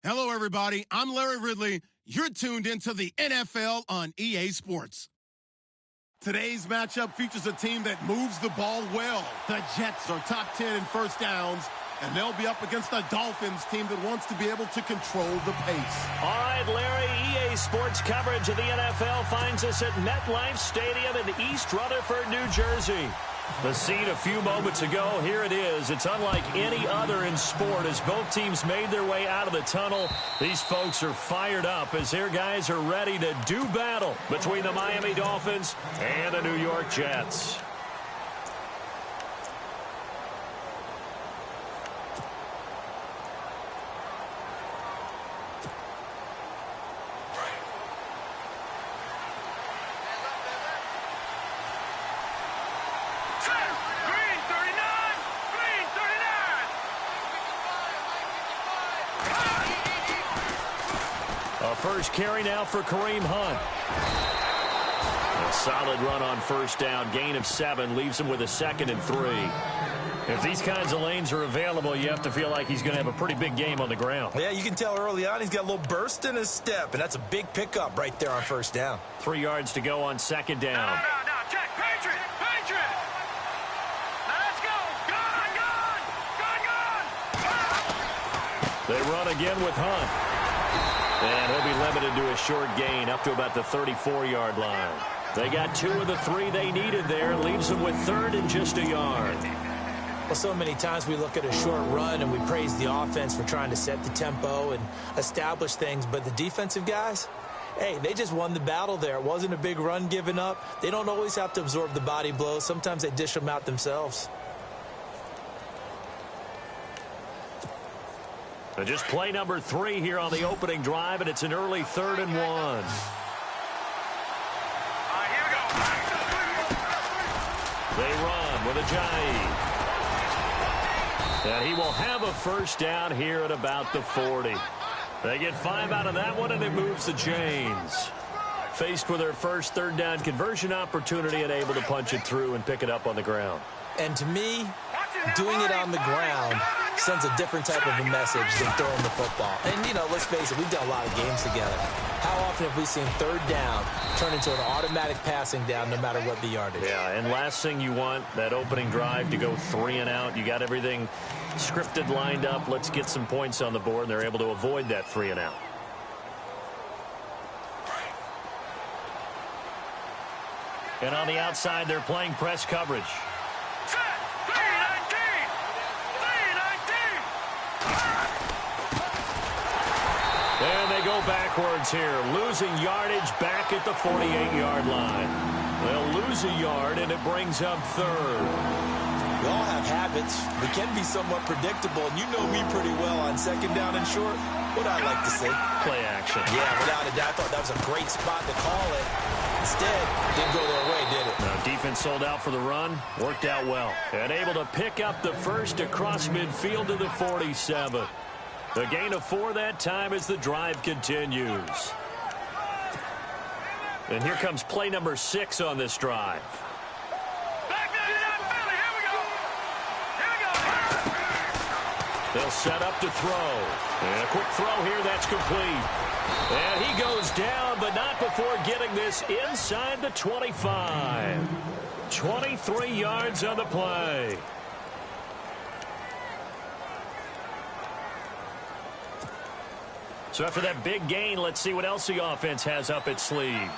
Hello, everybody. I'm Larry Ridley. You're tuned into the NFL on EA Sports. Today's matchup features a team that moves the ball well. The Jets are top 10 in first downs, and they'll be up against a Dolphins team that wants to be able to control the pace. All right, Larry, EA Sports coverage of the NFL finds us at MetLife Stadium in East Rutherford, New Jersey. The scene a few moments ago, here it is. It's unlike any other in sport as both teams made their way out of the tunnel. These folks are fired up as their guys are ready to do battle between the Miami Dolphins and the New York Jets. First carry now for Kareem Hunt. A solid run on first down. Gain of 7 leaves him with a 2nd and 3. If these kinds of lanes are available, you have to feel like he's going to have a pretty big game on the ground. Yeah, you can tell early on he's got a little burst in his step, and that's a big pickup right there on first down. 3 yards to go on 2nd down. No, check, Patriot! Now let's go! Gone! They run again with Hunt. And he'll be limited to a short gain up to about the 34-yard line. They got 2 of the 3 they needed there. Leaves them with 3rd and just a yard. Well, so many times we look at a short run and we praise the offense for trying to set the tempo and establish things. But the defensive guys, hey, they just won the battle there. It wasn't a big run given up. They don't always have to absorb the body blows. Sometimes they dish them out themselves. Just play number 3 here on the opening drive, and it's an early 3rd and 1. Here we go. They run with Ajayi. And he will have a first down here at about the 40. They get 5 out of that one, and it moves the chains. Faced with their first 3rd down conversion opportunity and able to punch it through and pick it up on the ground. And to me, doing it on the ground sends a different type of a message than throwing the football. And, you know, let's face it, we've done a lot of games together. How often have we seen 3rd down turn into an automatic passing down no matter what the yardage? Yeah, and last thing you want, that opening drive to go 3 and out. You got everything scripted, lined up. Let's get some points on the board, and they're able to avoid that 3 and out. And on the outside, they're playing press coverage. And they go backwards here, losing yardage back at the 48-yard line. They'll lose a yard, and it brings up 3rd. We all have habits. We can be somewhat predictable, and you know me pretty well on 2nd down and short. What I like to say? Play action. Yeah, without a doubt. I thought that was a great spot to call it. Instead, didn't go their way, did it? Now, defense sold out for the run. Worked out well. And able to pick up the first across midfield to the 47. A gain of 4 that time as the drive continues. And here comes play number 6 on this drive. They'll set up to throw. And a quick throw here, that's complete. And he goes down, but not before getting this inside the 25. 23 yards on the play. So after that big gain, let's see what else the offense has up its sleeve.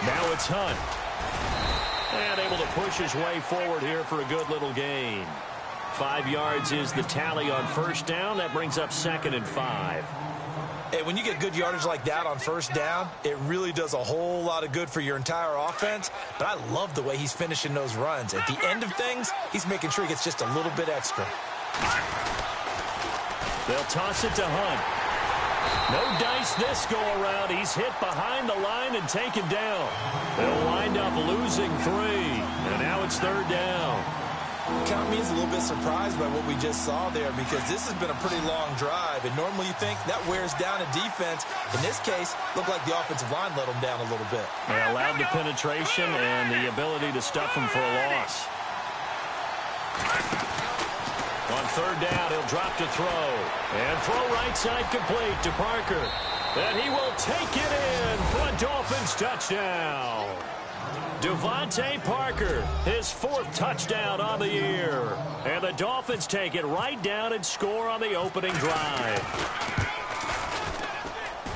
Now it's Hunt. And able to push his way forward here for a good little gain. 5 yards is the tally on first down. That brings up 2nd and 5. Hey, when you get good yardage like that on first down, it really does a whole lot of good for your entire offense. But I love the way he's finishing those runs. At the end of things, he's making sure he gets just a little bit extra. They'll toss it to Hunt. No dice this go-around. He's hit behind the line and taken down. They'll wind up losing 3. And now it's 3rd down. Count me as a little bit surprised by what we just saw there, because this has been a pretty long drive, and normally you think that wears down a defense. In this case, looked like the offensive line let them down a little bit. They allowed the penetration and the ability to stuff them for a loss. On third down, he'll drop to throw. And throw right side complete to Parker. And he will take it in for a Dolphins touchdown. Devontae Parker, his 4th touchdown on the year. And the Dolphins take it right down and score on the opening drive.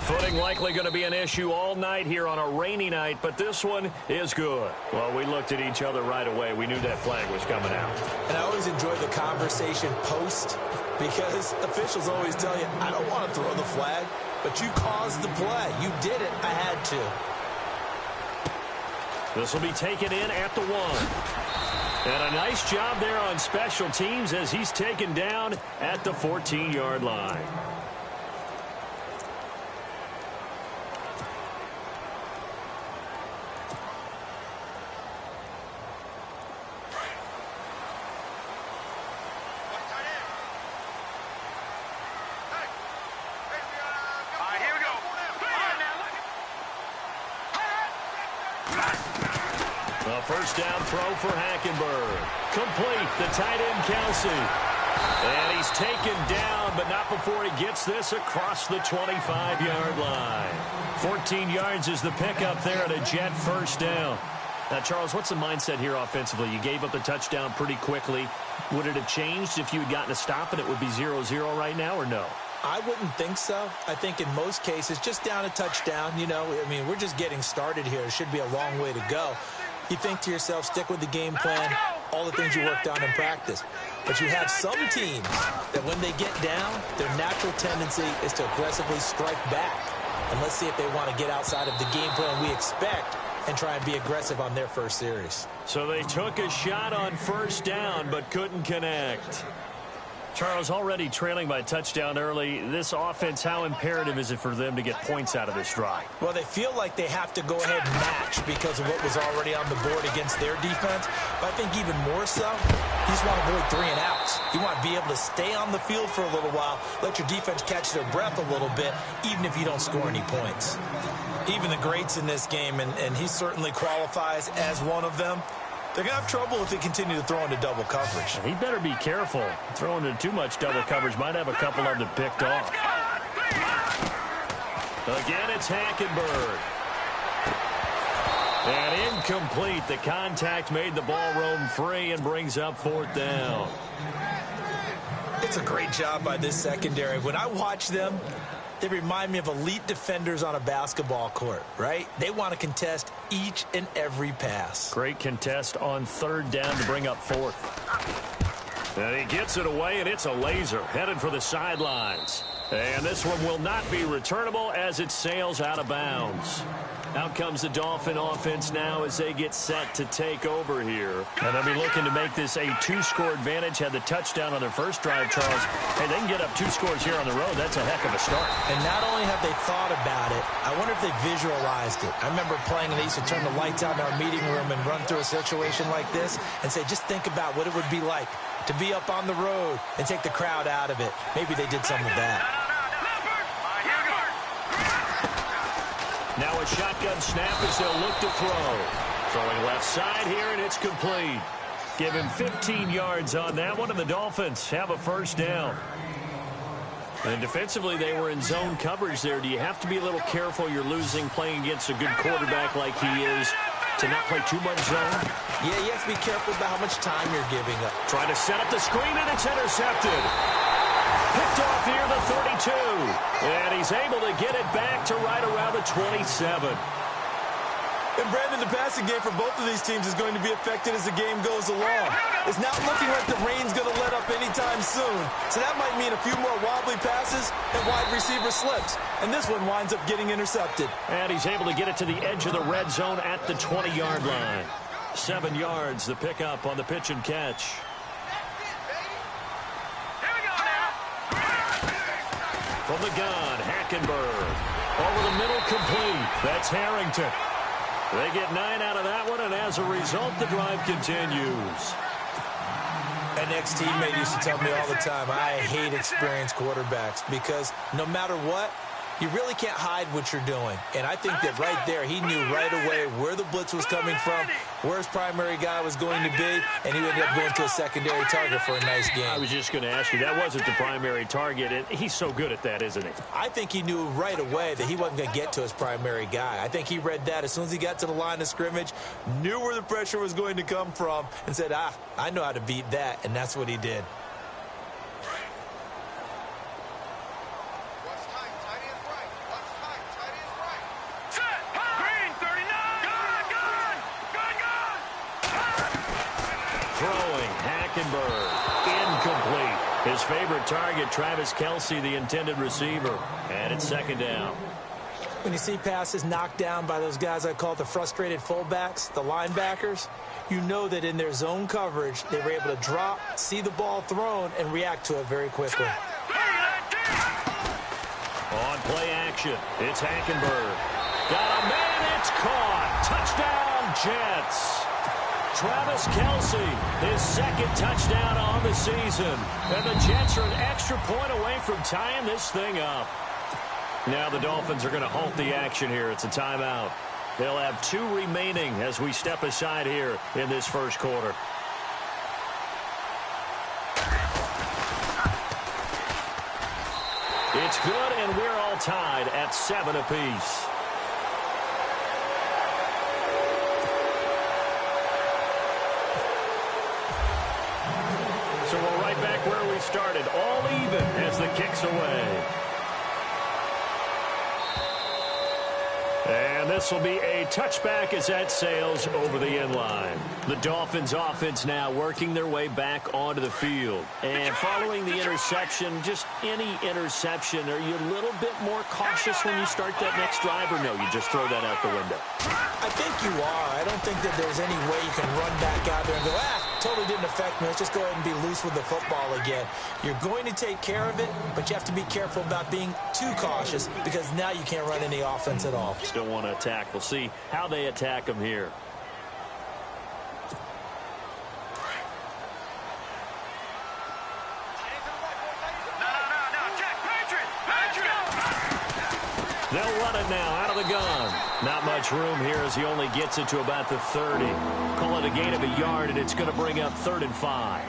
Footing likely going to be an issue all night here on a rainy night, but this one is good. Well, we looked at each other right away. We knew that flag was coming out. And I always enjoy the conversation post, because officials always tell you, I don't want to throw the flag, but you caused the play. You did it. I had to. This will be taken in at the 1. And a nice job there on special teams as he's taken down at the 14-yard line. A first down throw for Hackenberg. Complete, the tight end Kelsey. And he's taken down, but not before he gets this across the 25-yard line. 14 yards is the pickup there at a Jet first down. Now, Charles, what's the mindset here offensively? You gave up the touchdown pretty quickly. Would it have changed if you had gotten a stop and it would be 0-0 right now, or no? I wouldn't think so. I think in most cases, just down a touchdown, you know, I mean, we're just getting started here. It should be a long way to go. You think to yourself, stick with the game plan, all the things you worked on in practice. But you have some teams that when they get down, their natural tendency is to aggressively strike back. And let's see if they want to get outside of the game plan we expect and try and be aggressive on their first series. So they took a shot on first down but couldn't connect. Charles, already trailing by touchdown early. This offense, how imperative is it for them to get points out of this drive? Well, they feel like they have to go ahead and match because of what was already on the board against their defense. But I think even more so, you just want to avoid 3 and outs. You want to be able to stay on the field for a little while, let your defense catch their breath a little bit, even if you don't score any points. Even the greats in this game, and he certainly qualifies as one of them, they're going to have trouble if they continue to throw into double coverage. He better be careful. Throwing into too much double coverage might have a couple of them picked off. Again, it's Hackenberg. And incomplete. The contact made the ball roam free and brings up 4th down. It's a great job by this secondary. When I watch them, they remind me of elite defenders on a basketball court, right? They want to contest each and every pass. Great contest on 3rd down to bring up 4th. And he gets it away, and it's a laser headed for the sidelines. And this one will not be returnable as it sails out of bounds. Out comes the Dolphin offense now as they get set to take over here. And they'll be looking to make this a 2-score advantage. Had the touchdown on their first drive, Charles. Hey, they can get up 2 scores here on the road. That's a heck of a start. And not only have they thought about it, I wonder if they visualized it. I remember playing, and they used to turn the lights out in our meeting room and run through a situation like this and say, just think about what it would be like to be up on the road and take the crowd out of it. Maybe they did some of that. Now a shotgun snap as they'll look to throw. Throwing left side here, and it's complete. Give him 15 yards on that one, and the Dolphins have a first down. And defensively, they were in zone coverage there. Do you have to be a little careful? You're losing playing against a good quarterback like he is to not play too much zone? Yeah, you have to be careful about how much time you're giving up. Trying to set up the screen, and it's intercepted. Picked off here, the 32. And he's able to get it back to right around the 27. And, Brandon, the passing game for both of these teams is going to be affected as the game goes along. It's not looking like the rain's going to let up anytime soon. So that might mean a few more wobbly passes and wide receiver slips. And this one winds up getting intercepted. And he's able to get it to the edge of the red zone at the 20-yard line. 7 yards, the pickup on the pitch and catch. From the gun, Hackenberg. Over the middle, complete. That's Harrington. They get 9 out of that one, and as a result, the drive continues. An ex-teammate used to tell me all the time, I hate experienced quarterbacks because no matter what, you really can't hide what you're doing. And I think that right there, he knew right away where the blitz was coming from, where his primary guy was going to be, and he ended up going to a secondary target for a nice game. I was just going to ask you, that wasn't the primary target, and he's so good at that, isn't he? I think he knew right away that he wasn't going to get to his primary guy. I think he read that as soon as he got to the line of scrimmage, knew where the pressure was going to come from, and said, I know how to beat that, and that's what he did. Incomplete. His favorite target, Travis Kelce, the intended receiver. And it's second down. When you see passes knocked down by those guys I call the frustrated fullbacks, the linebackers, you know that in their zone coverage, they were able to drop, see the ball thrown, and react to it very quickly. On play action, it's Hackenberg. Got a man, it's caught. Touchdown, Jets. Travis Kelce, his second touchdown on the season. And the Jets are an extra point away from tying this thing up. Now the Dolphins are going to halt the action here. It's a timeout. They'll have 2 remaining as we step aside here in this first quarter. It's good, and we're all tied at 7 apiece. So we're right back where we started, all even as the kick's away. And this will be a touchback as that sails over the end line. The Dolphins offense now working their way back onto the field. And following the interception, just any interception, are you a little bit more cautious when you start that next drive, or no, you just throw that out the window? I think you are. I don't think that there's any way you can run back out there and go, totally didn't affect me. Let's just go ahead and be loose with the football again. You're going to take care of it, but you have to be careful about being too cautious because now you can't run any offense at all. Still want to attack. We'll see how they attack them here. They'll run it now out of the gun. Not much room here as he only gets it to about the 30. Call it a gain of a yard, and it's going to bring up 3rd and 5.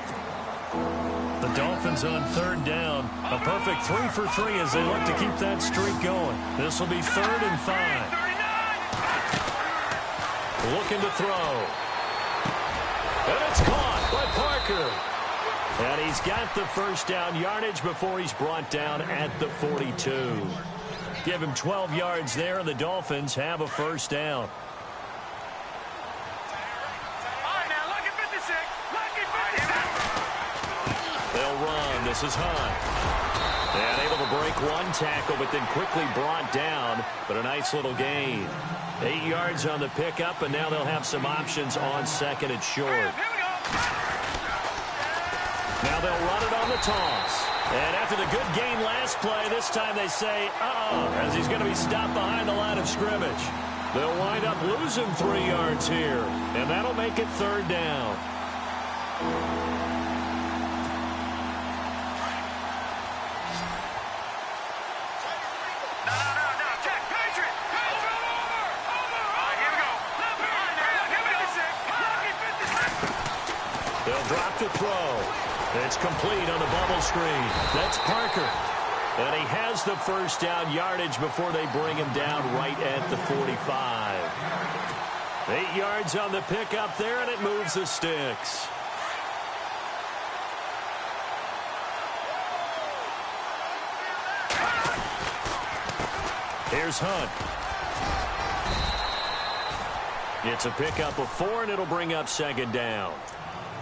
The Dolphins on 3rd down. A perfect 3 for 3 as they look to keep that streak going. This will be 3rd and 5. Looking to throw. And it's caught by Parker. And he's got the first down yardage before he's brought down at the 42. Give him 12 yards there, and the Dolphins have a first down. They'll run. This is Hunt. And able to break one tackle, but then quickly brought down. But a nice little gain. 8 yards on the pickup, and now they'll have some options on 2nd and short. Now they'll run it on the toss. And after the good gain last play, this time they say, as he's going to be stopped behind the line of scrimmage. They'll wind up losing 3 yards here, and that'll make it 3rd down. They'll drop to throw. It's complete on the bubble screen. That's Parker. And he has the first down yardage before they bring him down right at the 45. 8 yards on the pickup there, and it moves the sticks. Here's Hunt. It's a pickup of 4, and it'll bring up 2nd down.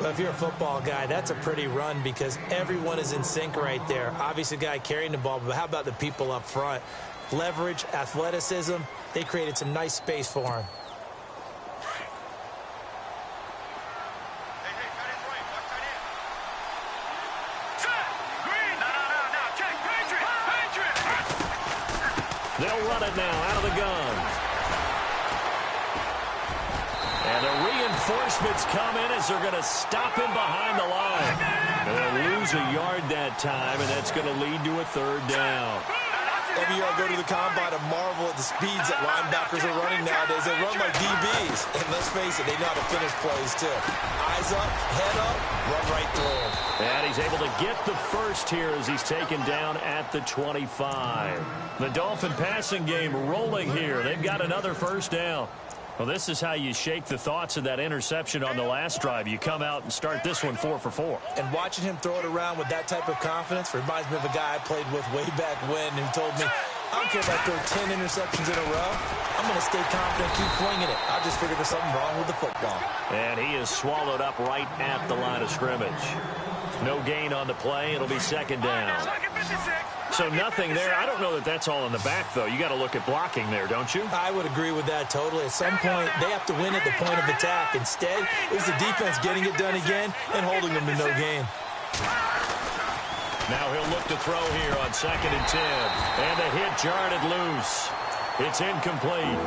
Well, if you're a football guy, that's a pretty run because everyone is in sync right there. Obviously, the guy carrying the ball, but how about the people up front? Leverage, athleticism, they created some nice space for him. They'll run it now out of the gun. And the reinforcements come in as they're going to stop him behind the line. They'll lose a yard that time, and that's going to lead to a third down. Every year I go to the combine, I marvel at the speeds that linebackers are running nowadays. They run like DBs. And let's face it, they know how to finish plays, too. Eyes up, head up, run right through them. And he's able to get the first here as he's taken down at the 25. The Dolphin passing game rolling here. They've got another first down. Well, this is how you shake the thoughts of that interception on the last drive. You come out and start this one 4 for 4. And watching him throw it around with that type of confidence reminds me of a guy I played with way back when who told me, I don't care if I throw 10 interceptions in a row. I'm going to stay confident, keep flinging it. I just figured there's something wrong with the football. And he is swallowed up right at the line of scrimmage. No gain on the play. It'll be second down. So nothing there. I don't know that that's all in the back, though. You got to look at blocking there, don't you? I would agree with that totally. At some point, they have to win at the point of attack. Instead, it was the defense getting it done again and holding them to no gain. Now he'll look to throw here on 2nd and 10. And the hit jarred it loose. It's incomplete.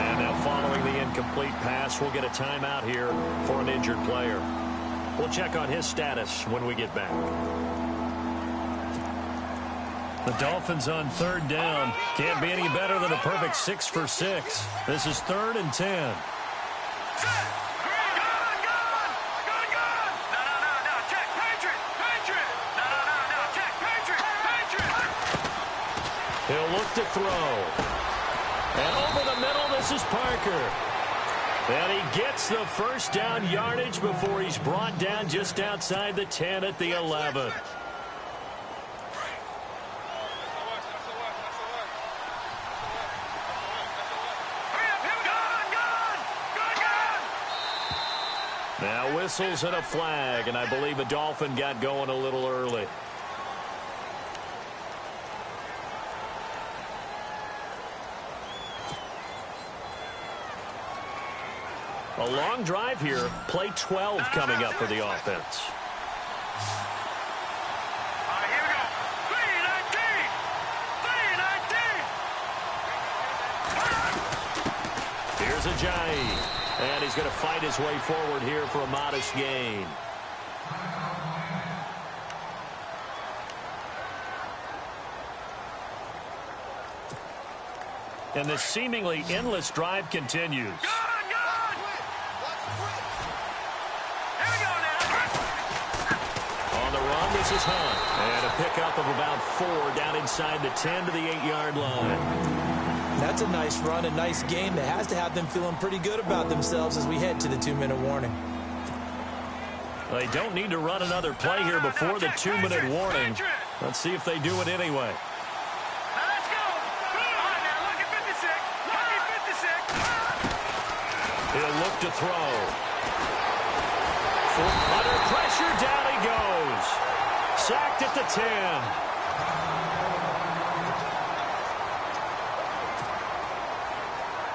And now following the incomplete pass, we'll get a timeout here for an injured player. We'll check on his status when we get back. The Dolphins on third down. Can't be any better than a perfect 6 for 6. This is 3rd and 10. He'll look to throw. And over the middle, this is Parker. And he gets the first down yardage before he's brought down just outside the 10 at the 11. Now whistles and a flag, and I believe a Dolphin got going a little early. A long drive here. Play 12 coming up for the offense. Here we go. 3-19. Here's Ajayi. And he's going to fight his way forward here for a modest gain. And the seemingly endless drive continues. On the run, this is Hunt. And a pickup of about 4 down inside the 10 to the 8-yard line. That's a nice run, a nice game that has to have them feeling pretty good about themselves as we head to the 2-minute warning. They don't need to run another play here before the 2-minute warning. Let's see if they do it anyway. Let's go. All right, now look at 56. Look at 56. He'll look to throw. Under pressure, down he goes. Sacked at the 10.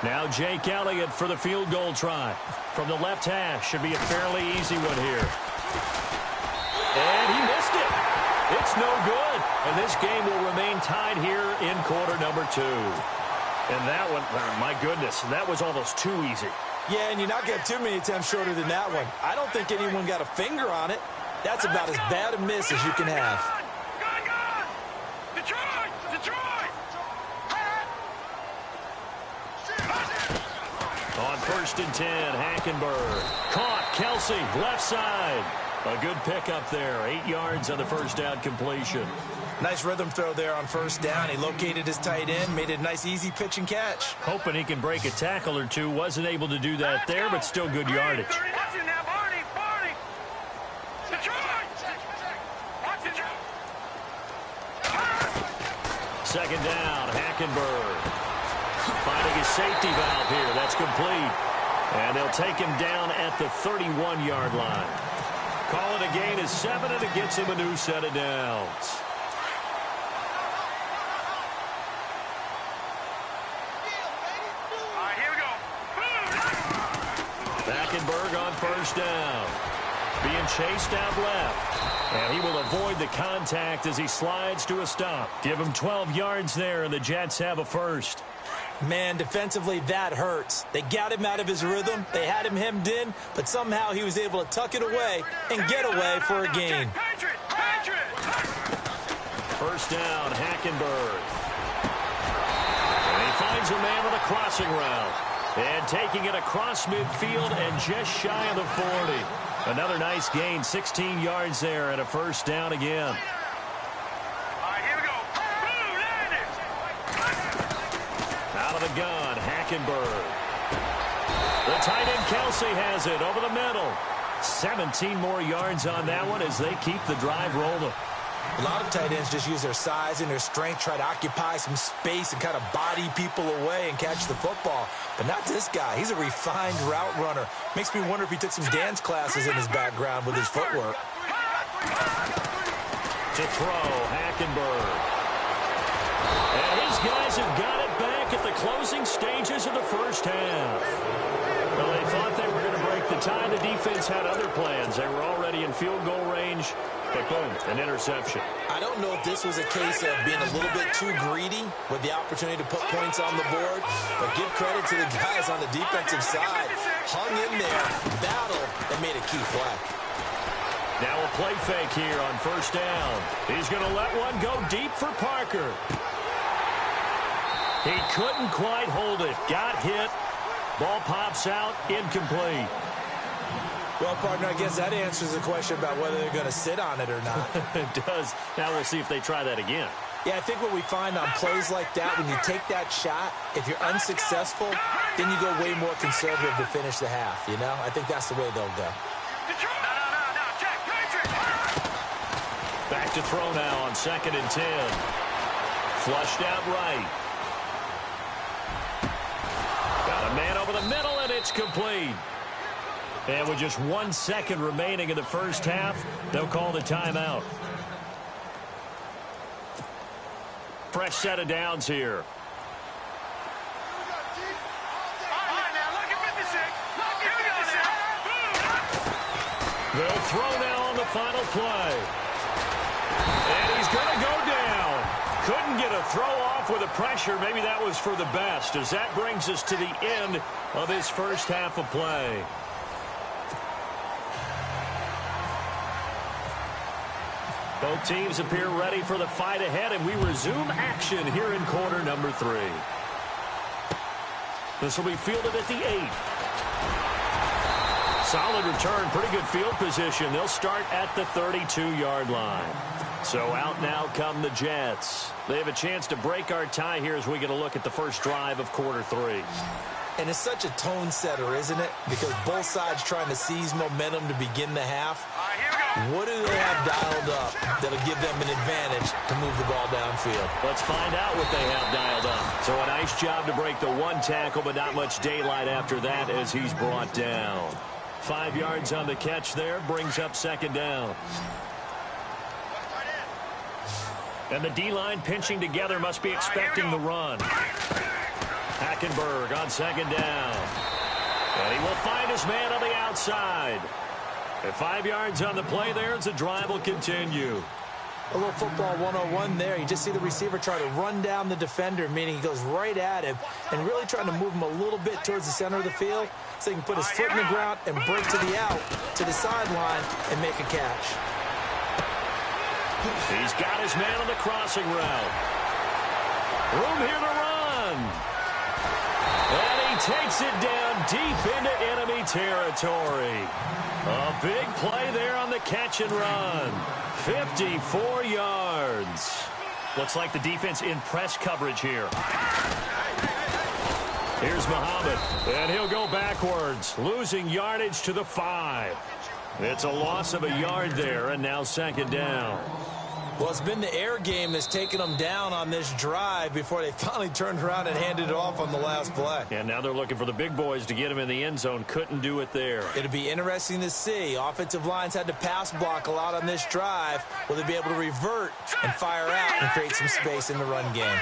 Now Jake Elliott for the field goal try. From the left hash, should be a fairly easy one here. And he missed it. It's no good. And this game will remain tied here in quarter number 2. And that one, my goodness, that was almost too easy. Yeah, and you're not going to have too many attempts shorter than that one. I don't think anyone got a finger on it. That's about as bad a miss as you can have. On 1st and 10, Hackenberg. Caught, Kelsey, left side. A good pickup there. 8 yards on the first down completion. Nice rhythm throw there on 1st down. He located his tight end, made it a nice, easy pitch and catch. Hoping he can break a tackle or two. Wasn't able to do that there, but still good yardage. Second down, Hackenberg. Finding his safety valve here. That's complete. And they'll take him down at the 31-yard line. Call it a gain of 7, and it gets him a new set of downs. All right, here we go. Hackenberg on 1st down. Being chased out left. And he will avoid the contact as he slides to a stop. Give him 12 yards there, and the Jets have a first. Man, defensively, that hurts. They got him out of his rhythm. They had him hemmed in, but somehow he was able to tuck it away and get away for a gain. First down, Hackenberg. And he finds a man with a crossing route. And taking it across midfield and just shy of the 40. Another nice gain, 16 yards there and a first down again. All right, here we go. Boom, there it is. Out of the gun, Hackenberg. The tight end Kelsey has it over the middle. 17 more yards on that one as they keep the drive rolling. A lot of tight ends just use their size and their strength, try to occupy some space and kind of body people away and catch the football. But not this guy. He's a refined route runner. Makes me wonder if he took some dance classes in his background with his footwork. To throw, Hackenberg. And his guys have got it back at the closing stages of the first half. Well, they thought they were going to break the tie. The defense had other plans. They were already in field goal range. But boom, an interception. I don't know if this was a case of being a little bit too greedy with the opportunity to put points on the board, but give credit to the guys on the defensive side. Hung in there, battled, and made a key play. Now a play fake here on first down. He's going to let one go deep for Parker. He couldn't quite hold it. Got hit. Ball pops out, incomplete. Well, partner, I guess that answers the question about whether they're going to sit on it or not. It does. Now we'll see if they try that again. Yeah, I think what we find on plays like that, when you take that shot, if you're unsuccessful, then you go way more conservative to finish the half, you know? I think that's the way they'll go. No, check. Back to throw now on 2nd and 10. Flushed out right. Got a man over the middle, and it's complete. And with just 1 second remaining in the first half, they'll call the timeout. Fresh set of downs here. All right, now, look at 56. They'll throw now on the final play. And he's going to go down. Couldn't get a throw off with the pressure. Maybe that was for the best, as that brings us to the end of this first half of play. Both teams appear ready for the fight ahead, and we resume action here in quarter number 3. This will be fielded at the 8. Solid return, pretty good field position. They'll start at the 32-yard line. So out now come the Jets. They have a chance to break our tie here as we get a look at the first drive of quarter 3. And it's such a tone setter, isn't it? Because both sides trying to seize momentum to begin the half. What do they have dialed up that'll give them an advantage to move the ball downfield? Let's find out what they have dialed up. So a nice job to break the one tackle, but not much daylight after that as he's brought down. 5 yards on the catch there, brings up 2nd down. And the D-line pinching together, must be expecting the run. Hackenberg on 2nd down. And he will find his man on the outside. At 5 yards on the play there as the drive will continue. A little football 101 there. You just see the receiver try to run down the defender, meaning he goes right at him and really trying to move him a little bit towards the center of the field so he can put his foot in the ground and break to the out, to the sideline, and make a catch. He's got his man on the crossing route. Room here to run. And he takes it down deep into enemy territory. A big play there on the catch and run. 54 yards. Looks like the defense in press coverage here. Here's Muhammad, and he'll go backwards, losing yardage to the 5. It's a loss of a yard there, and now 2nd down. Well, it's been the air game that's taken them down on this drive before they finally turned around and handed it off on the last play. And now they're looking for the big boys to get him in the end zone. Couldn't do it there. It'll be interesting to see. Offensive lines had to pass block a lot on this drive. Will they be able to revert and fire out and create some space in the run game?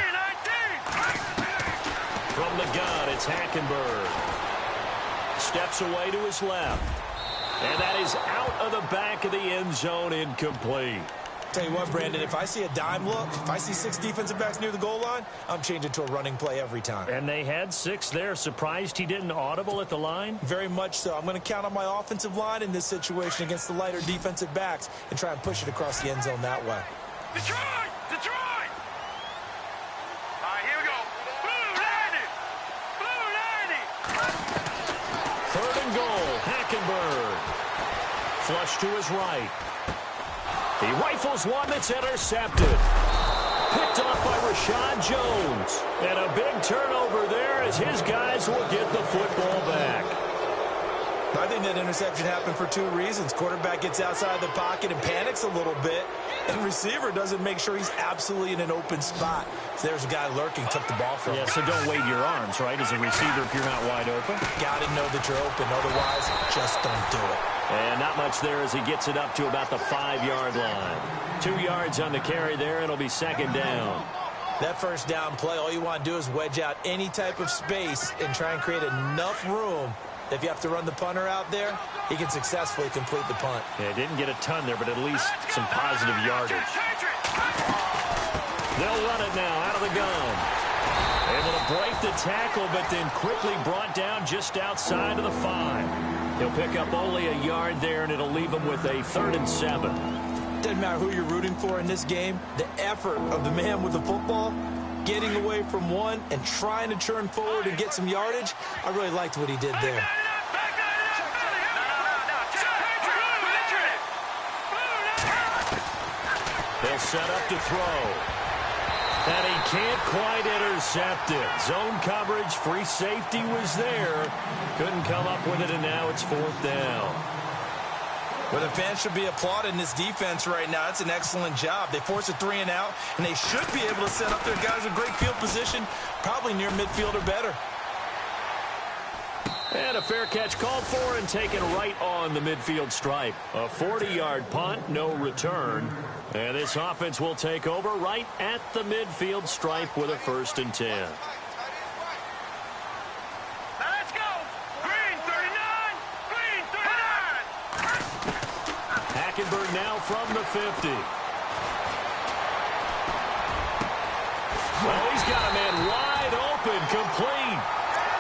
From the gun, it's Hackenberg. Steps away to his left. And that is out of the back of the end zone, incomplete. Tell you what, Brandon, if I see a dime look, if I see 6 defensive backs near the goal line, I'm changing to a running play every time. And they had 6 there. Surprised he didn't audible at the line? Very much so. I'm going to count on my offensive line in this situation against the lighter defensive backs and try and push it across the end zone that way. Detroit! Detroit! All right, here we go. Blue 90! Blue 90! 3rd and goal. Hackenberg. Flush to his right. He rifles one that's intercepted. Picked off by Rashad Jones. And a big turnover there as his guys will get the football back. I think that interception happened for 2 reasons. Quarterback gets outside the pocket and panics a little bit, and receiver doesn't make sure he's absolutely in an open spot. So there's a guy lurking, took the ball from him. Yeah, so don't wave your arms, right, as a receiver if you're not wide open. Got to know that you're open. Otherwise, just don't do it. And not much there as he gets it up to about the 5-yard line. 2 yards on the carry there, and it'll be 2nd down. That first down play, all you want to do is wedge out any type of space and try and create enough room. If you have to run the punter out there, he can successfully complete the punt. Yeah, didn't get a ton there, but at least some positive yardage. They'll run it now out of the gun. Able to break the tackle, but then quickly brought down just outside of the 5. He'll pick up only a yard there, and it'll leave him with a 3rd and 7. Doesn't matter who you're rooting for in this game. The effort of the man with the football, getting away from one and trying to turn forward and get some yardage, I really liked what he did there. They'll set up to throw. And he can't quite intercept it. Zone coverage, free safety was there. Couldn't come up with it, and now it's 4th down. Well, the fans should be applauding this defense right now. It's an excellent job. They force a 3 and out, and they should be able to set up their guys in great field position, probably near midfield or better. And a fair catch called for and taken right on the midfield stripe. A 40-yard punt, no return. And this offense will take over right at the midfield stripe with a 1st and 10. Let's go! Green 39! Green 39! Hackenberg now from the 50. Well, he's got a man wide open, complete.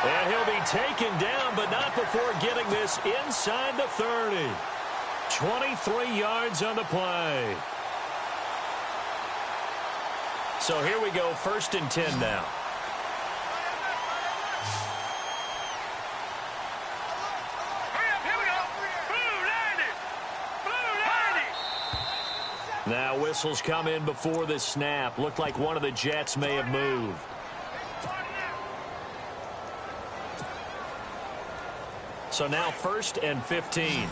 And he'll be taken down, but not before getting this inside the 30. 23 yards on the play. So here we go, 1st and 10 now. Here we go! Blue 90! Blue 90! Now whistles come in before the snap. Looked like one of the Jets may have moved. So now 1st and 15.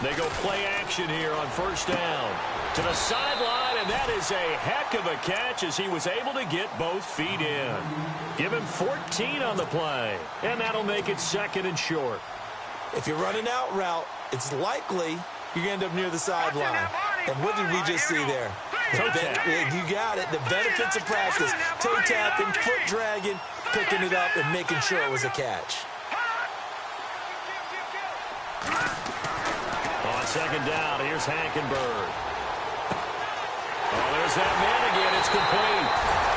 They go play action here on 1st down. To the sideline, and that is a heck of a catch as he was able to get both feet in. Give him 14 on the play, and that'll make it 2nd and short. If you're running out route, it's likely you're going to end up near the sideline. And what did we just see there? Toe tap. You got it. The benefits of practice. Toe tapping, foot dragging, picking it up, and making sure it was a catch. On 2nd down, here's Hackenberg. Oh, there's that man again. It's complete.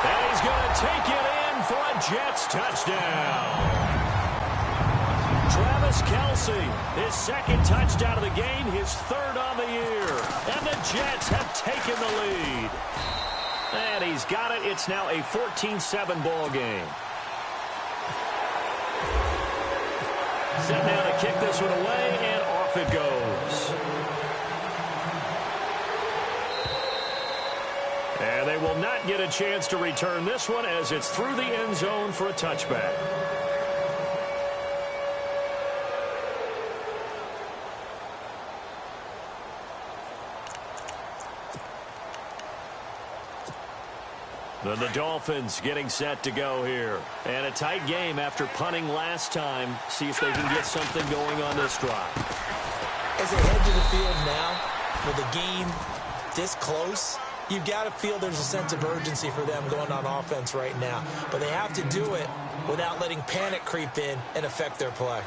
And he's going to take it in for a Jets touchdown. Travis Kelce, his 2nd touchdown of the game, his 3rd on the year. And the Jets have taken the lead. And he's got it. It's now a 14-7 ball game. Set now to kick this one away, and off it goes. And they will not get a chance to return this one as it's through the end zone for a touchback. Then the Dolphins getting set to go here. And a tight game after punting last time. See if they can get something going on this drive. As they head to the field now, with the game this close, You've got to feel there's a sense of urgency for them going on offense right now. But they have to do it without letting panic creep in and affect their play.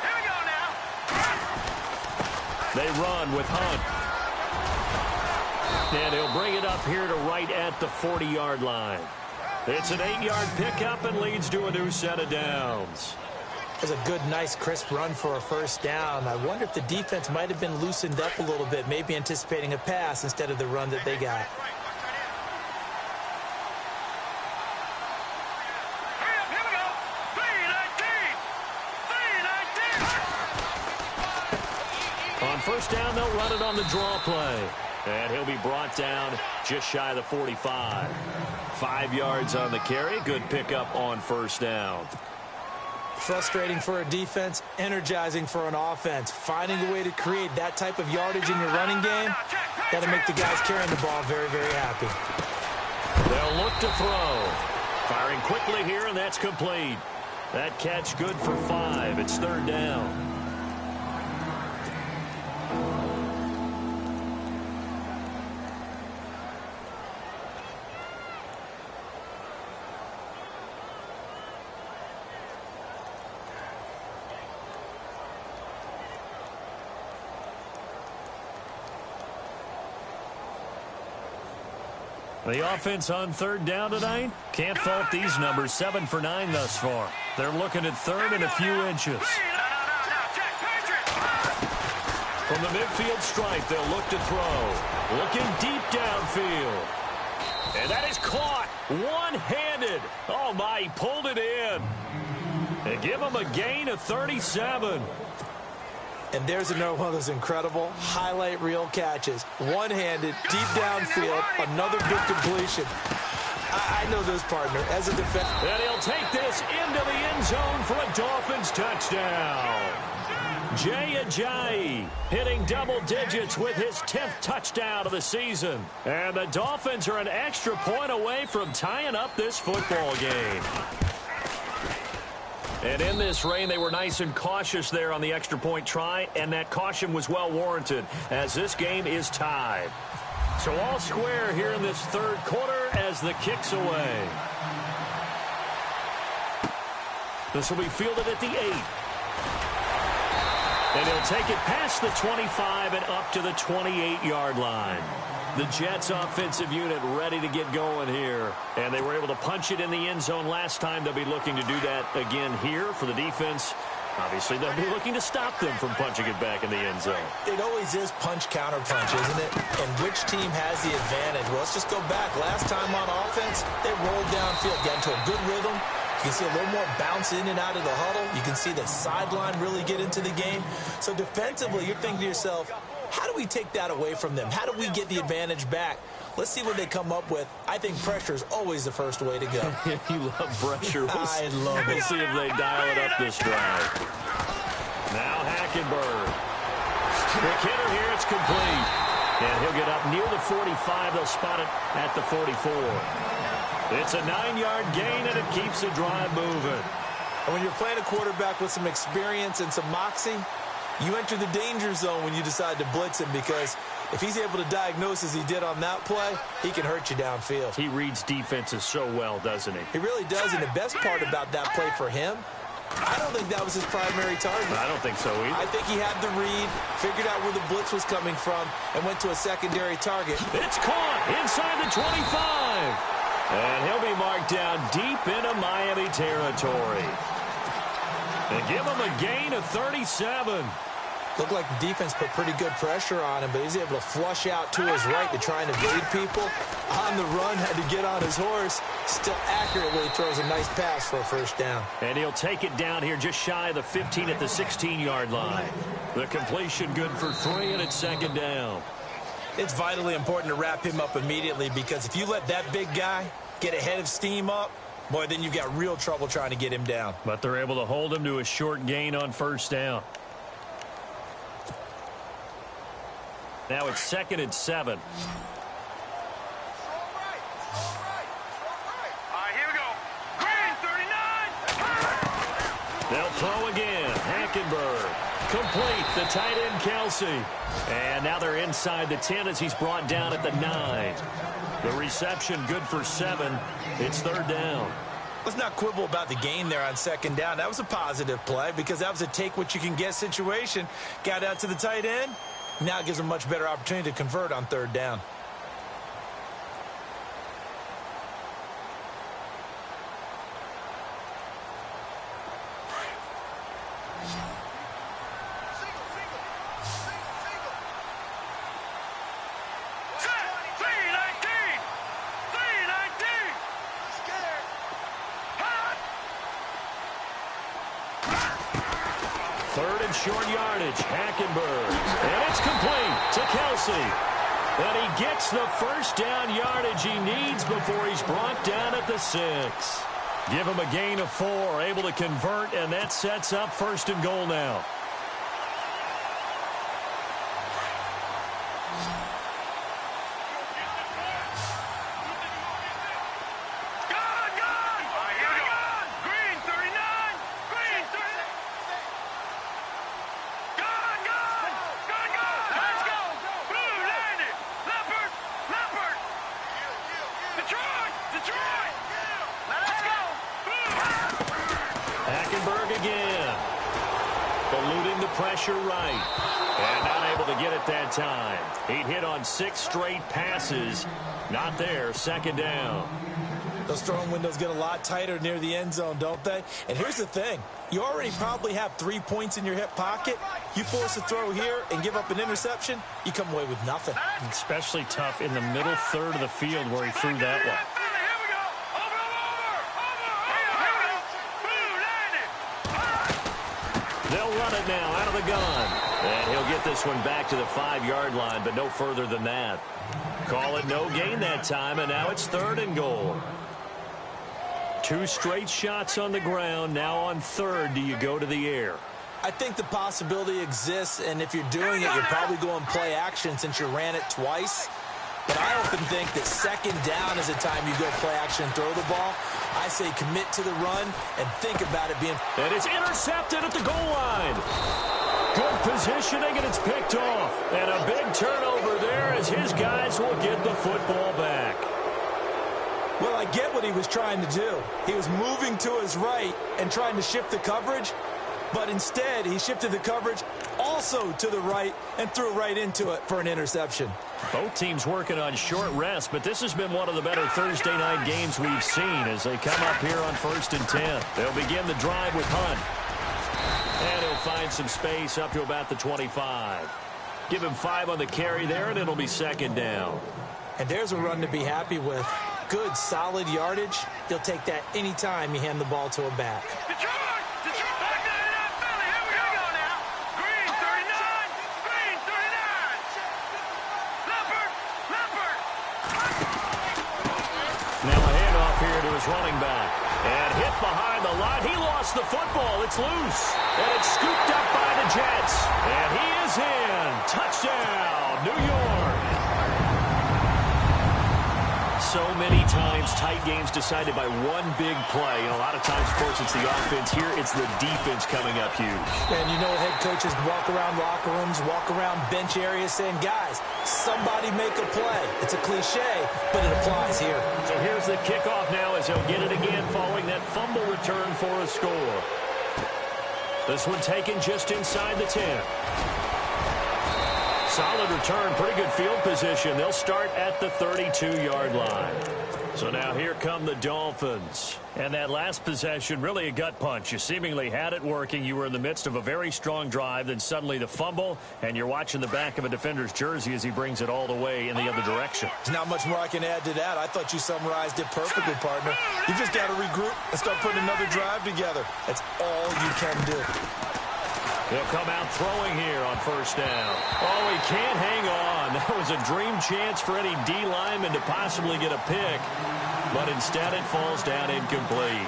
Here we go now. They run with Hunt. And he'll bring it up here to right at the 40-yard line. It's an 8-yard pickup and leads to a new set of downs. It was a good, nice, crisp run for a first down. I wonder if the defense might have been loosened up a little bit, maybe anticipating a pass instead of the run that they got. Hurry up, here we go. 3-19. 3-19. On first down, they'll run it on the draw play. And he'll be brought down just shy of the 45. 5 yards on the carry. Good pickup on first down. Frustrating for a defense, energizing for an offense. Finding a way to create that type of yardage in your running game, got to make the guys carrying the ball very, very happy. They'll look to throw. Firing quickly here, and that's complete. That catch good for 5. It's third down. The offense on third down tonight. Can't fault these numbers. 7 for 9 thus far. They're looking at third and a few inches. From the midfield stripe, they'll look to throw. Looking deep downfield. And that is caught one-handed. Oh, my, he pulled it in. And give him a gain of 37. And there's another one of those incredible highlight reel catches. One-handed, deep downfield, another big completion. I know this, partner, as a defense. And he'll take this into the end zone for a Dolphins touchdown. Jay Ajayi hitting double digits with his 10th touchdown of the season. And the Dolphins are an extra point away from tying up this football game. And in this rain, they were nice and cautious there on the extra point try, and that caution was well warranted as this game is tied. So all square here in this third quarter as the kick's away. This will be fielded at the 8. And he'll take it past the 25 and up to the 28-yard line. The Jets offensive unit ready to get going here. And they were able to punch it in the end zone last time. They'll be looking to do that again here for the defense. Obviously, they'll be looking to stop them from punching it back in the end zone. It always is punch-counter-punch, isn't it? And which team has the advantage? Well, let's just go back. Last time on offense, they rolled downfield, got into a good rhythm. You can see a little more bounce in and out of the huddle. You can see the sideline really get into the game. So defensively, you're thinking to yourself, how do we take that away from them? How do we get the advantage back? Let's see what they come up with. I think pressure is always the first way to go. You love pressure. I love it. We'll see if they dial it up this drive. Now Hackenberg. Quick hitter here. It's complete. And he'll get up near the 45. They'll spot it at the 44. It's a 9-yard gain, and it keeps the drive moving. And when you're playing a quarterback with some experience and some moxie, you enter the danger zone when you decide to blitz him, because if he's able to diagnose as he did on that play, he can hurt you downfield. He reads defenses so well, doesn't he? He really does, and the best part about that play for him, I don't think that was his primary target. I don't think so either. I think he had the read, figured out where the blitz was coming from, and went to a secondary target. It's caught inside the 25. And he'll be marked down deep into Miami territory. And give him a gain of 37. Looked like the defense put pretty good pressure on him, but he's able to flush out to his right to try and evade people. On the run, had to get on his horse. Still accurately throws a nice pass for a first down. And he'll take it down here just shy of the 15 at the 16-yard line. The completion good for 3, and it's second down. It's vitally important to wrap him up immediately, because if you let that big guy get a head of steam up, boy, then you've got real trouble trying to get him down. But they're able to hold him to a short gain on first down. Now it's 2nd and 7. All right, here we go. Green, 39. They'll throw again. Hackenberg. Complete, the tight end Kelsey. And now they're inside the 10 as he's brought down at the 9. The reception good for 7. It's third down. Let's not quibble about the gain there on second down. That was a positive play because that was a take-what-you-can-get situation. Got out to the tight end. Now it gives them a much better opportunity to convert on third down. Third and short yardage, Hackenberg. And it's complete to Kelsey. And he gets the first down yardage he needs before he's brought down at the 6. Give him a gain of 4, able to convert, and that sets up first and goal now. Hackenberg again. Eluding the pressure right. And not able to get it that time. He'd hit on 6 straight passes. Not there, second down. Those throwing windows get a lot tighter near the end zone, don't they? And here's the thing. You already probably have 3 points in your hip pocket. You force a throw here and give up an interception, you come away with nothing. Especially tough in the middle third of the field where he threw that one. They'll run it now out of the gun. And he'll get this one back to the 5-yard line, but no further than that. Call it no gain that time, and now it's third and goal. 2 straight shots on the ground. Now on third, do you go to the air? I think the possibility exists, and if you're doing it, you're probably going play action since you ran it twice. But I often think that second down is a time you go play action and throw the ball. I say commit to the run and think about it being... And it's intercepted at the goal line. Good positioning, and it's picked off. And a big turnover there as his guys will get the football back. Well, I get what he was trying to do. He was moving to his right and trying to shift the coverage. But instead, he shifted the coverage also to the right and threw right into it for an interception. Both teams working on short rest, but this has been one of the better Thursday night games we've seen as they come up here on 1st and 10. They'll begin the drive with Hunt. And he'll find some space up to about the 25. Give him 5 on the carry there, and it'll be second down. And there's a run to be happy with. Good, solid yardage. He'll take that anytime you hand the ball to a back. Running back and hit behind the line. He lost the football. It's loose and it's scooped up by the Jets, and he is in. Touchdown, New York. So many times tight games decided by one big play. A lot of times, of course, it's the offense. Here it's the defense coming up huge. And you know head coaches walk around locker rooms, walk around bench areas saying, guys, somebody make a play. It's a cliche, but it applies here. So here's the kickoff now as he'll get it again following that fumble return for a score. This one taken just inside the 10. Solid return, pretty good field position. They'll start at the 32-yard line. So now here come the Dolphins. And that last possession, really a gut punch. You seemingly had it working. You were in the midst of a very strong drive. Then suddenly the fumble, and you're watching the back of a defender's jersey as he brings it all the way in the other direction. There's not much more I can add to that. I thought you summarized it perfectly, partner. You just got to regroup and start putting another drive together. That's all you can do. He'll come out throwing here on first down. Oh, he can't hang on. That was a dream chance for any D lineman to possibly get a pick. But instead it falls down incomplete.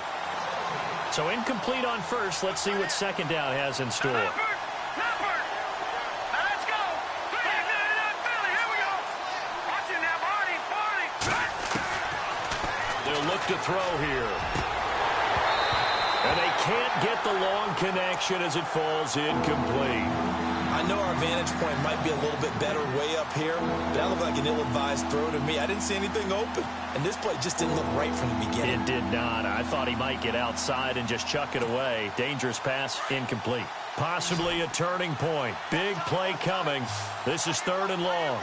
So incomplete on first. Let's see what second down has in store. Let's go. Here we go. Watch it now, Barney. They'll look to throw here. And they can't get the long connection as it falls incomplete. I know our vantage point might be a little bit better way up here, but that looked like an ill-advised throw to me. I didn't see anything open, and this play just didn't look right from the beginning. It did not. I thought he might get outside and just chuck it away. Dangerous pass, incomplete. Possibly a turning point. Big play coming. This is 3rd and long.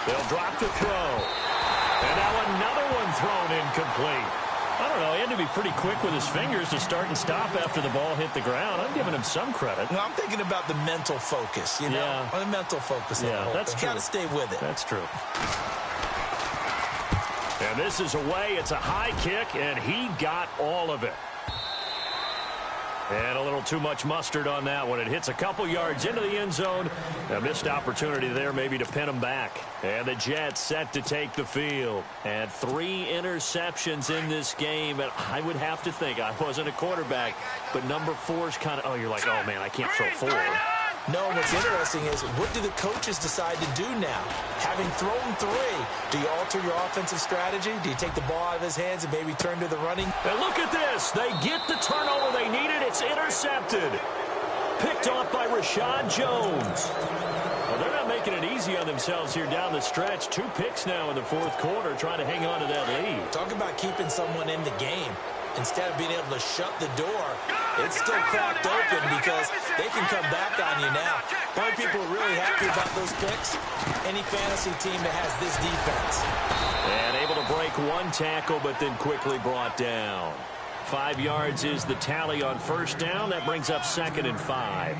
They'll drop the throw. And now another one thrown incomplete. I don't know. He had to be pretty quick with his fingers to start and stop after the ball hit the ground. I'm giving him some credit. No, I'm thinking about the mental focus, you know? Yeah. The mental focus. Yeah, that's true. Got to stay with it. That's true. And this is away. It's a high kick, and he got all of it. And a little too much mustard on that one. It hits a couple yards into the end zone. A missed opportunity there maybe to pin him back. And the Jets set to take the field. And 3 interceptions in this game. And I would have to think, I wasn't a quarterback, but number 4's kind of, you're like, oh, man, I can't throw 4. No, what's interesting is, what do the coaches decide to do now? Having thrown 3, do you alter your offensive strategy? Do you take the ball out of his hands and maybe turn to the running? And look at this. They get the turnover they needed. It's intercepted. Picked off by Rashad Jones. Well, they're not making it easy on themselves here down the stretch. 2 picks now in the 4th quarter, trying to hang on to that lead. Talk about keeping someone in the game. Instead of being able to shut the door, it's still cracked open because they can come back on you now. Why people are really happy about those picks? Any fantasy team that has this defense. And able to break 1 tackle, but then quickly brought down. 5 yards is the tally on 1st down. That brings up 2nd and 5.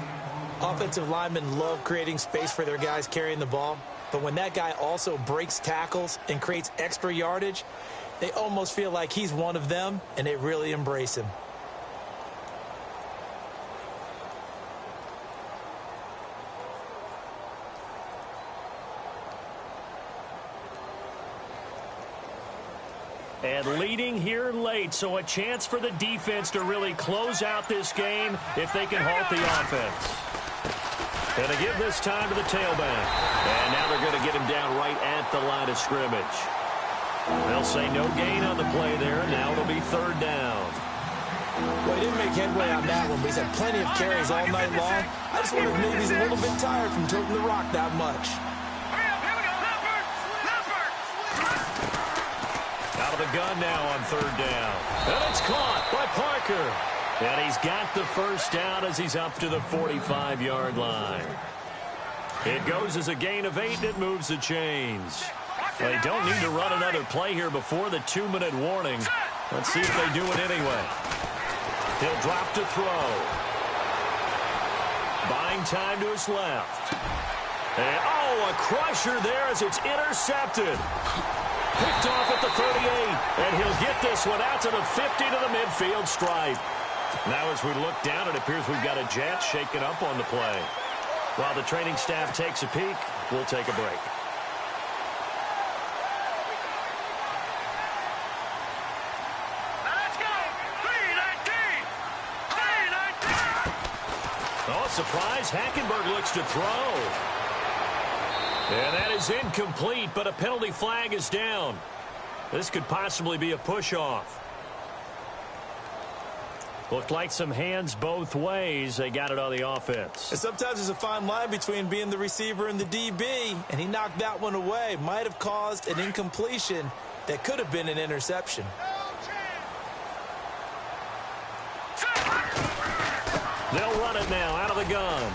Offensive linemen love creating space for their guys carrying the ball, but when that guy also breaks tackles and creates extra yardage, they almost feel like he's one of them, and they really embrace him. And leading here late, so a chance for the defense to really close out this game if they can halt the offense. And they give this time to the tailback. And now they're going to get him down right at the line of scrimmage. They'll say no gain on the play there. Now it'll be 3rd down. Well, he didn't make headway on that one, but he's had plenty of carries all night long. I just wonder if maybe he's a little bit tired from toting the rock that much. Out of the gun now on 3rd down. And it's caught by Parker. And he's got the 1st down as he's up to the 45-yard line. It goes as a gain of 8, and it moves the chains. They don't need to run another play here before the 2-minute warning. Let's see if they do it anyway. He'll drop to throw. Buying time to his left. And, a crusher there as it's intercepted. Picked off at the 38, and he'll get this one out to the 50 to the midfield stripe. Now as we look down, it appears we've got a Jet shaking up on the play. While the training staff takes a peek, we'll take a break. Surprise, Hackenberg looks to throw. And that is incomplete, but a penalty flag is down. This could possibly be a push-off. Looked like some hands both ways. They got it on the offense. And sometimes there's a fine line between being the receiver and the DB, and he knocked that one away. Might have caused an incompletion that could have been an interception. They'll run it now out of the gun.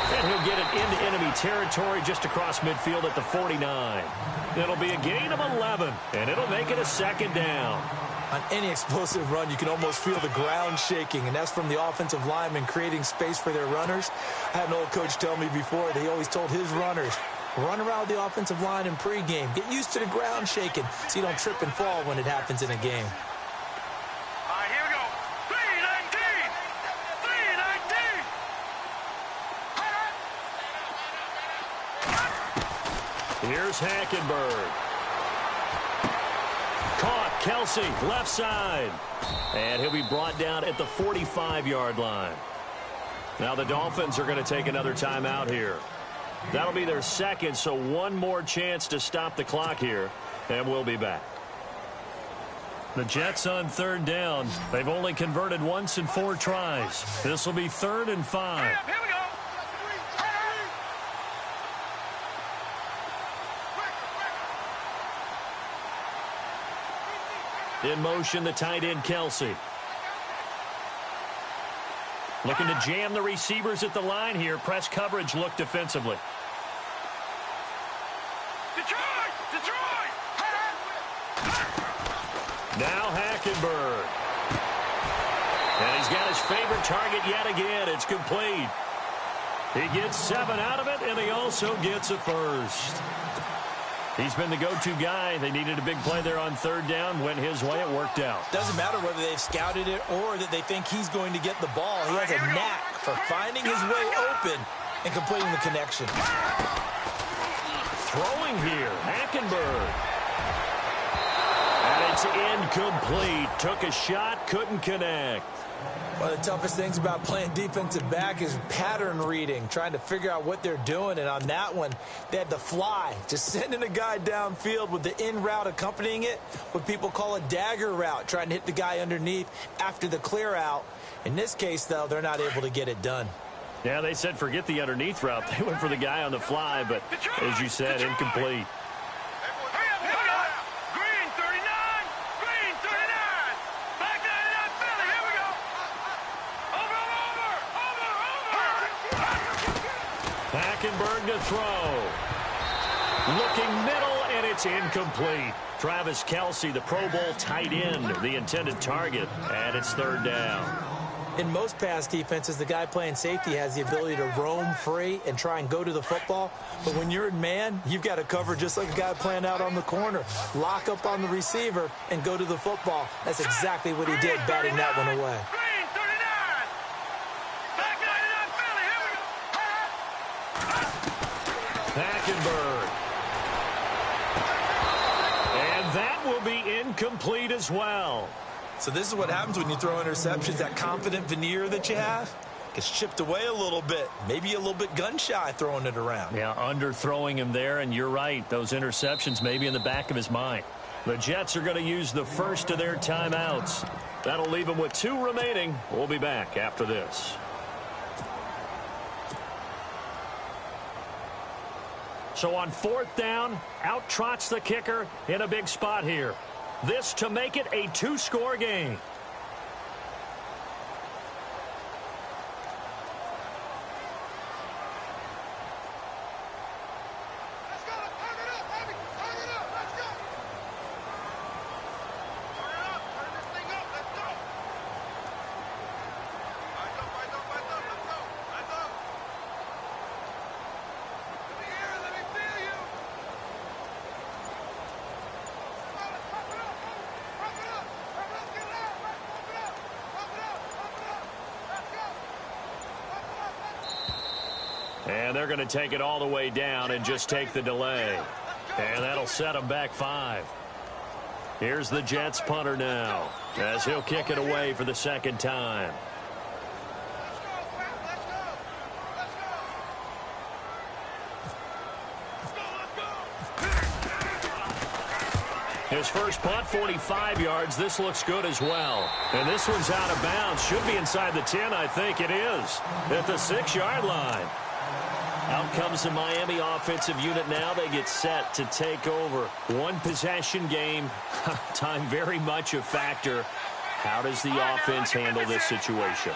And he'll get it into enemy territory just across midfield at the 49. It'll be a gain of 11, and it'll make it a 2nd down. On any explosive run, you can almost feel the ground shaking, and that's from the offensive linemen creating space for their runners. I had an old coach tell me before, they always told his runners, run around the offensive line in pregame. Get used to the ground shaking so you don't trip and fall when it happens in a game. Here's Hackenberg. Caught. Kelsey, left side. And he'll be brought down at the 45-yard line. Now the Dolphins are going to take another timeout here. That'll be their 2nd, so one more chance to stop the clock here, and we'll be back. The Jets on third down. They've only converted once in 4 tries. This will be 3rd and 5. Here we go. In motion, the tight end, Kelsey. Looking to jam the receivers at the line here. Press coverage look defensively. Detroit! Detroit! Now Hackenberg. And he's got his favorite target yet again. It's complete. He gets 7 out of it, and he also gets a first. He's been the go-to guy. They needed a big play there on third down. Went his way. It worked out. Doesn't matter whether they've scouted it or that they think he's going to get the ball. He has a knack for finding his way open and completing the connection. Throwing here, Hackenberg. And it's incomplete. Took a shot, couldn't connect. One of the toughest things about playing defensive back is pattern reading, trying to figure out what they're doing. And on that one, they had the fly, just sending a guy downfield with the in route accompanying it, what people call a dagger route, trying to hit the guy underneath after the clear out. In this case, though, they're not able to get it done. Yeah, they said forget the underneath route. They went for the guy on the fly, but as you said, incomplete. Green 39. Green 39. Back 99 Philly. Here we go. Over. Hackenberg to throw. Looking middle, and it's incomplete. Travis Kelce, the Pro Bowl tight end, the intended target, and it's 3rd down. In most pass defenses, the guy playing safety has the ability to roam free and try and go to the football. But when you're in man, you've got to cover just like a guy playing out on the corner. Lock up on the receiver and go to the football. That's exactly what he did, batting that one away. Green 39. Back 99 Philly. Here we go. Hackenberg. And that will be incomplete as well. So this is what happens when you throw interceptions. That confident veneer that you have gets chipped away a little bit. Maybe a little bit gun-shy throwing it around. Yeah, underthrowing him there, and you're right. Those interceptions may be in the back of his mind. The Jets are going to use the first of their timeouts. That'll leave them with 2 remaining. We'll be back after this. So on 4th down, out trots the kicker in a big spot here. This to make it a 2-score game. And they're going to take it all the way down and just take the delay. And that'll set them back 5. Here's the Jets punter now as he'll kick it away for the 2nd time. His first punt, 45 yards. This looks good as well. And this one's out of bounds. Should be inside the 10, I think it is. At the 6-yard line. Out comes the Miami offensive unit now. They get set to take over. 1-possession game. Time very much a factor. How does the offense handle this situation?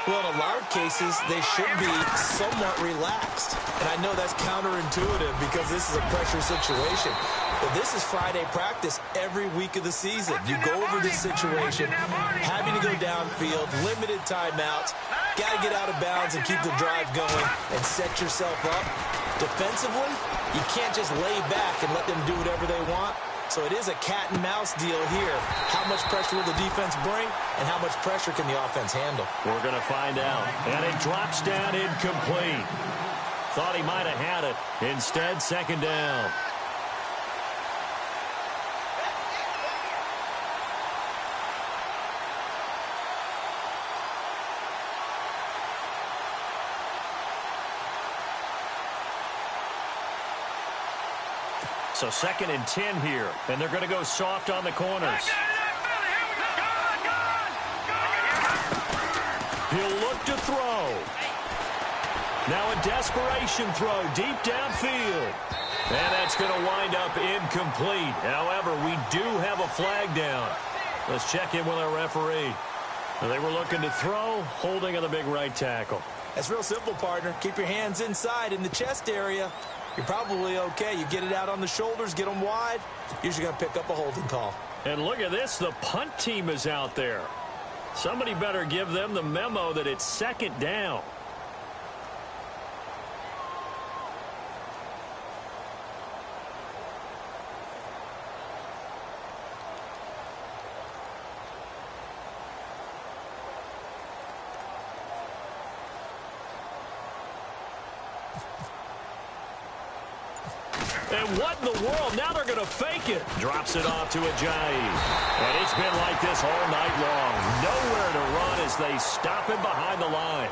Well, in a lot of cases, they should be somewhat relaxed. And I know that's counterintuitive because this is a pressure situation. But this is Friday practice every week of the season. You go over this situation, having to go downfield, limited timeouts, got to get out of bounds and keep the drive going and set yourself up. Defensively, you can't just lay back and let them do whatever they want. So it is a cat and mouse deal here. How much pressure will the defense bring and how much pressure can the offense handle? We're going to find out. And it drops down incomplete. Thought he might have had it. Instead, 2nd down. So 2nd and 10 here, and they're going to go soft on the corners. He'll look to throw. Now a desperation throw deep downfield. And that's going to wind up incomplete. However, we do have a flag down. Let's check in with our referee. They were looking to throw, holding on the big right tackle. That's real simple, partner. Keep your hands inside in the chest area. You're probably okay. You get it out on the shoulders, get them wide. Usually going to pick up a holding call. And look at this. The punt team is out there. Somebody better give them the memo that it's second down. And what in the world? Now they're going to fake it. Drops it off to Ajayi. And it's been like this all night long. Nowhere to run as they stop him behind the line.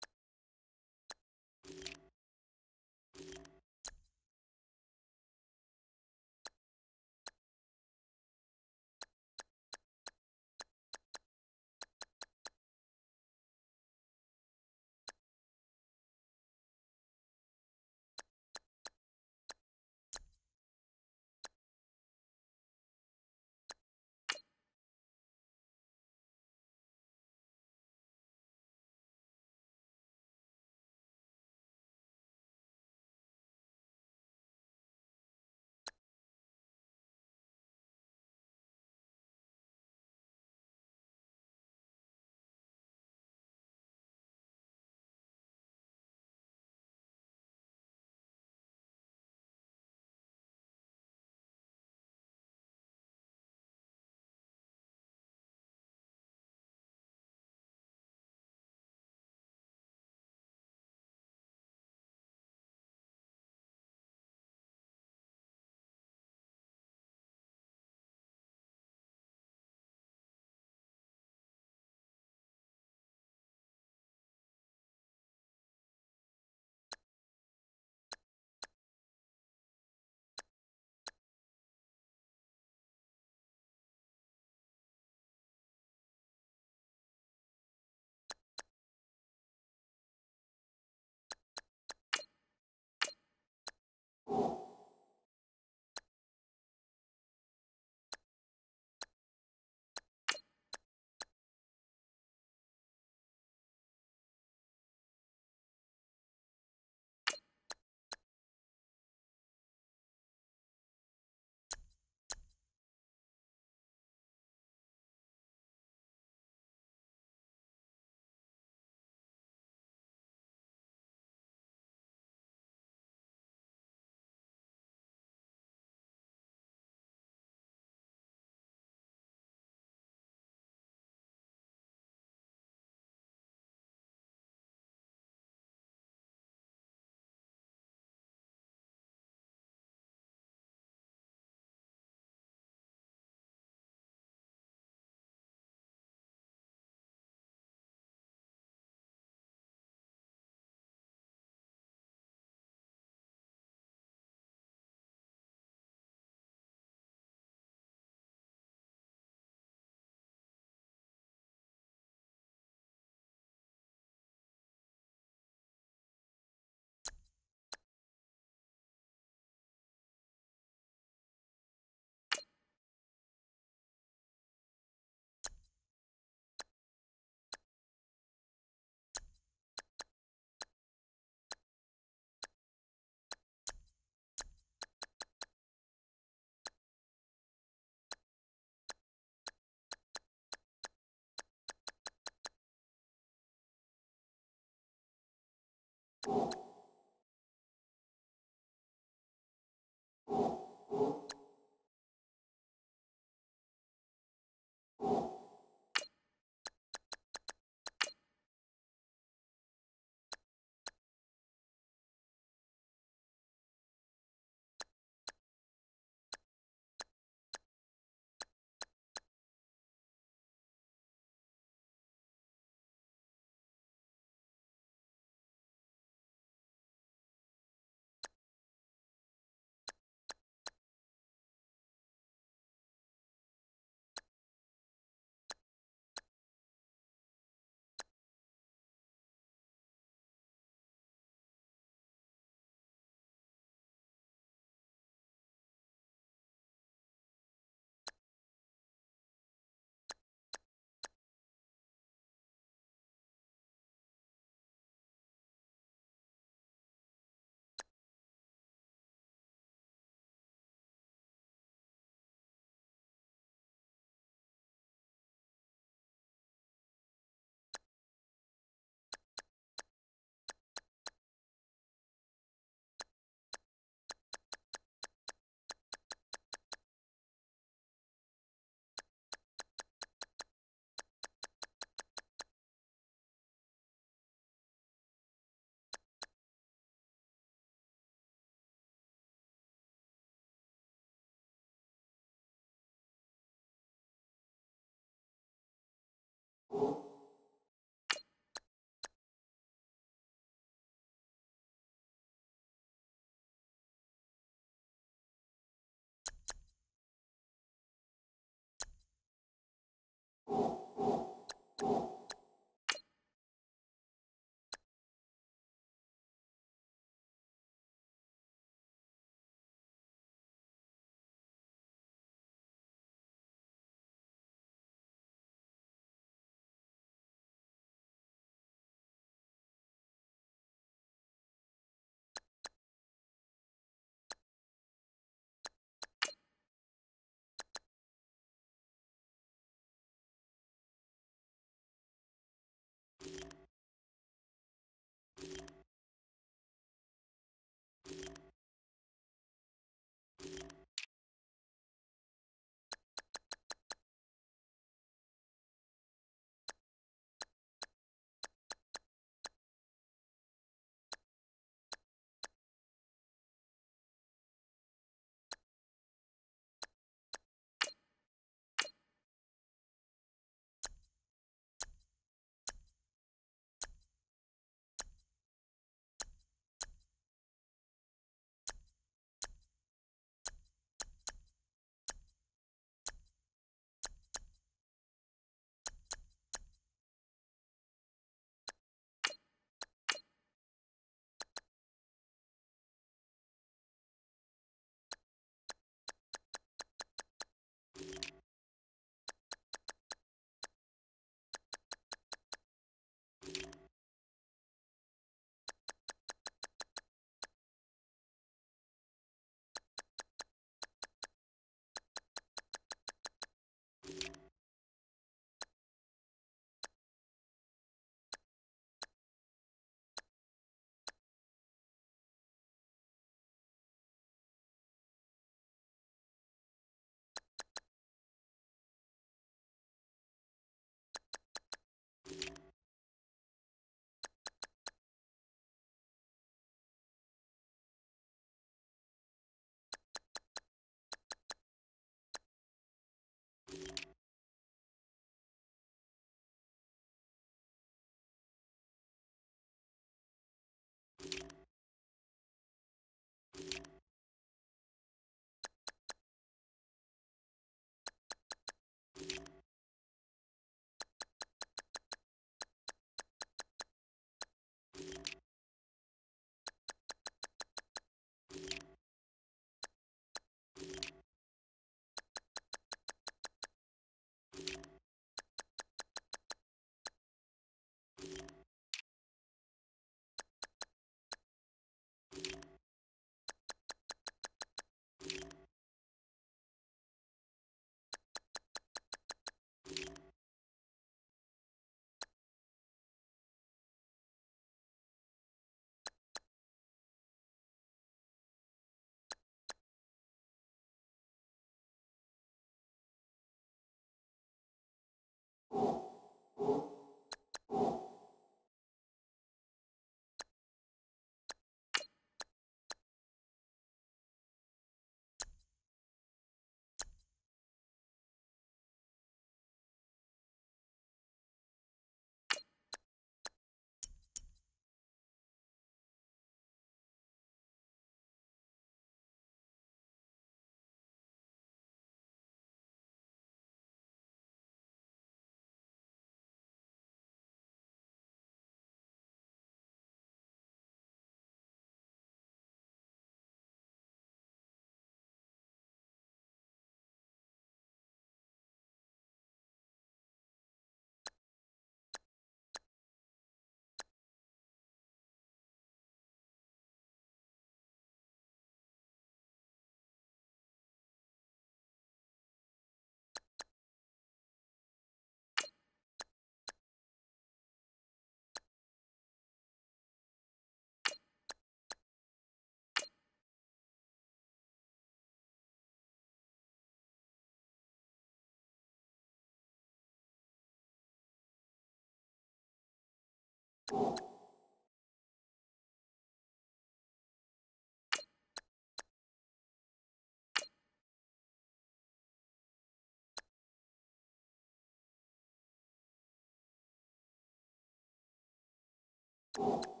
you.